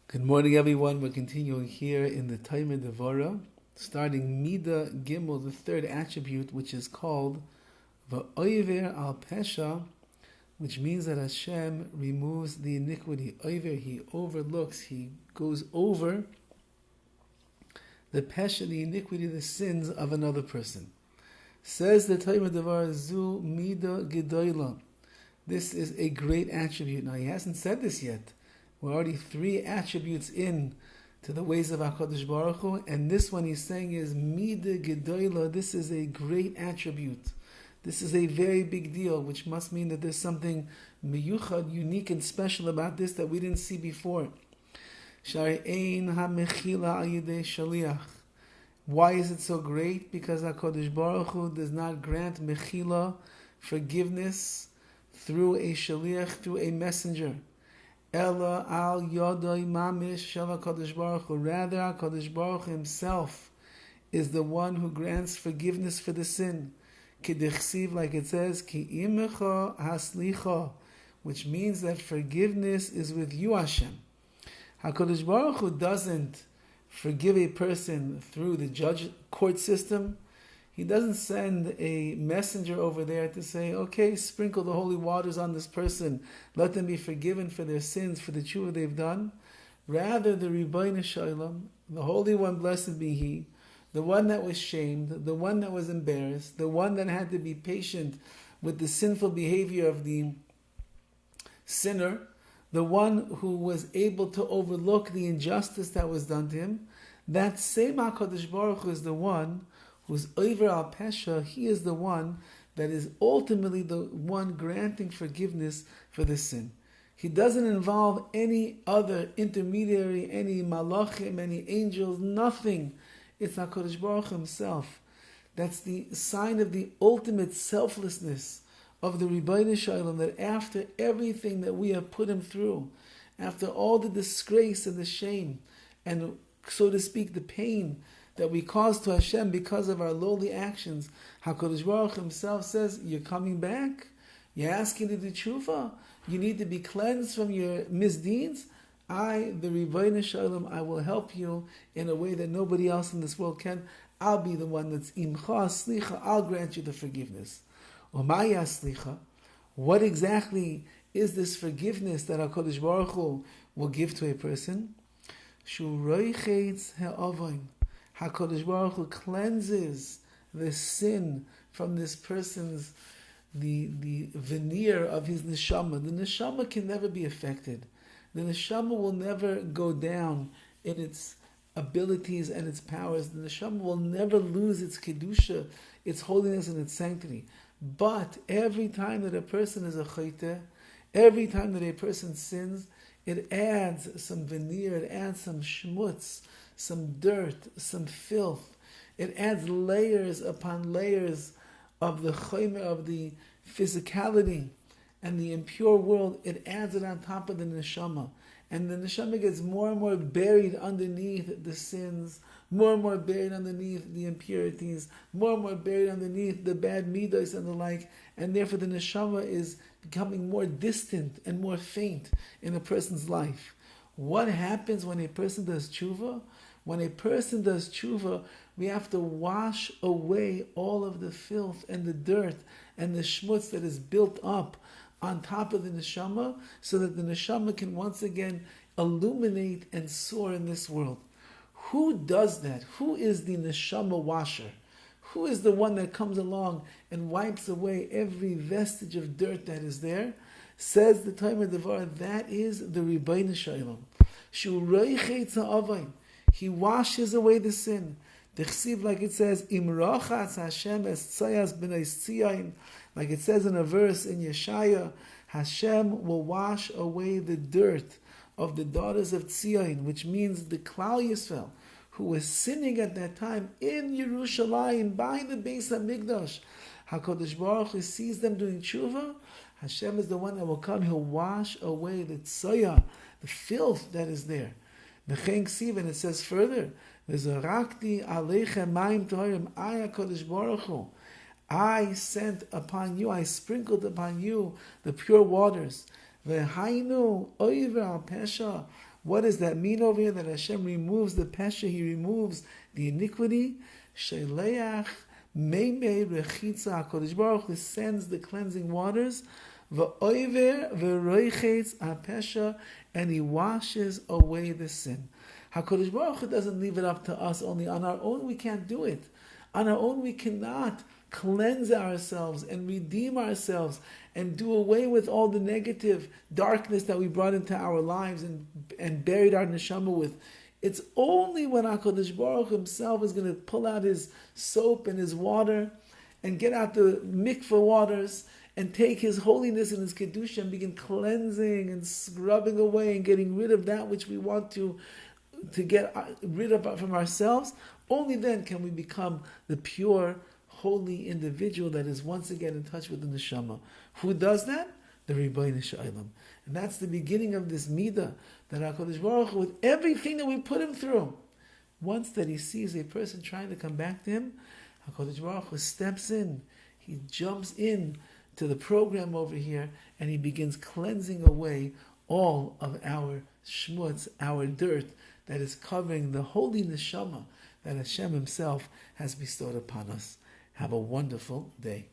Good morning, everyone. We're continuing here in the DEVORAH, starting Mida Gimel, the third attribute, which is called V'oiver al Pesha, which means that Hashem removes the iniquity. Oiver, he overlooks, he goes over the Pesha, the iniquity, the sins of another person. Says the DEVORAH, Zu Mida Gedoyla. This is a great attribute. Now, he hasn't said this yet. We're already 3 attributes in to the ways of HaKadosh Baruch Hu, and this one he's saying is Mida Gedoyla. This is a great attribute. This is a very big deal, which must mean that there's something miyuchad, unique and special about this that we didn't see before. Sha'ein ha'mechila al yedei shaliach. Why is it so great? Because HaKadosh Baruch Hu does not grant mechila, forgiveness, through a shaliach, through a messenger. Ella al yodoi mamish shel HaKadosh Baruch Hu. Rather, HaKadosh Baruch Hu himself is the one who grants forgiveness for the sin. K'dichsiv, like it says, ki imecha haslicha, which means that forgiveness is with you, Hashem. HaKadosh Baruch Hu doesn't forgive a person through the judge court system. He doesn't send a messenger over there to say, okay, sprinkle the holy waters on this person. Let them be forgiven for their sins, for the tshuva they've done. Rather, the Rabbi Shalom, the Holy One, blessed be He, the one that was shamed, the one that was embarrassed, the one that had to be patient with the sinful behavior of the sinner, the one who was able to overlook the injustice that was done to him, that same HaKadosh Baruch Hu is the one who's over al pesha. He is the one that is ultimately the one granting forgiveness for the sin. He doesn't involve any other intermediary, any malachim, any angels, nothing. It's HaKadosh Baruch Hu himself. That's the sign of the ultimate selflessness of the Rabbi Shalom, that after everything that we have put him through, after all the disgrace and the shame, and so to speak, the pain that we cause to Hashem because of our lowly actions, HaKadosh Baruch Hu himself says, you're coming back? You're asking to do tshuva? You need to be cleansed from your misdeeds? I, the Rabbi Shalom, I will help you in a way that nobody else in this world can. I'll be the one that's imcha slicha. I'll grant you the forgiveness. Umaya slicha. What exactly is this forgiveness that HaKadosh Baruch Hu will give to a person? Shu roichetz ha'avoin. HaKadosh Baruch Hu cleanses the sin from this person's, the veneer of his neshama. The neshama can never be affected. The neshama will never go down in its abilities and its powers. The neshama will never lose its kedusha, its holiness and its sanctity. But every time that a person is a chayte, every time that a person sins, it adds some veneer, it adds some shmutz, some dirt, some filth. It adds layers upon layers of the chaymer, of the physicality and the impure world. It adds it on top of the neshama. And the neshama gets more and more buried underneath the sins, more and more buried underneath the impurities, more and more buried underneath the bad midos and the like. And therefore the neshama is becoming more distant and more faint in a person's life. What happens when a person does tshuva? When a person does tshuva, we have to wash away all of the filth and the dirt and the shmutz that is built up on top of the neshama, so that the neshama can once again illuminate and soar in this world. Who does that? Who is the neshama washer? Who is the one that comes along and wipes away every vestige of dirt that is there? Says the DEVORAH, that is the Rabbi Shalom. Shu roichetz ha'avoin. He washes away the sin. Dechsiv, like it says, Imrochatz Hashem es tzayas b'nei tzion, like it says in a verse in Yeshaya, Hashem will wash away the dirt of the daughters of Tzion, which means the Klal Yisrael, who was sinning at that time in Yerushalayim by the Beis HaMikdash. HaKadosh Baruch Hu sees them doing tshuva. Hashem is the one that will come. He'll wash away the tzayah, the filth that is there. V'chein ksiv, and it says further, V'zorakti aleichem mayim toharim, I HaKadosh Baruch Hu, I sent upon you, I sprinkled upon you the pure waters. V'hainu oiver al pesha, What does that mean over here? That Hashem removes the pesha, He removes the iniquity. Sheleach meimei rechitza, HaKadosh Baruch Hu sends the cleansing waters. V'oiver v'roichetz ha'pesha, and He washes away the sin. HaKadosh Baruch Hu doesn't leave it up to us only. On our own we can't do it. On our own we cannot cleanse ourselves and redeem ourselves and do away with all the negative darkness that we brought into our lives and buried our neshama with. It's only when HaKadosh Baruch Hu Himself is going to pull out His soap and His water and get out the mikveh waters and take His holiness and His kedusha and begin cleansing and scrubbing away and getting rid of that which we want to get rid of from ourselves. Only then can we become the pure, holy individual that is once again in touch with the neshama. Who does that? The Rebbeinu Shalom. And that's the beginning of this midah, that HaKadosh Baruch Hu, with everything that we put him through, once that he sees a person trying to come back to him, HaKadosh Baruch Hu steps in, he jumps in to the program over here, and he begins cleansing away all of our shmutz, our dirt, that is covering the holy neshama that Hashem Himself has bestowed upon us. Have a wonderful day.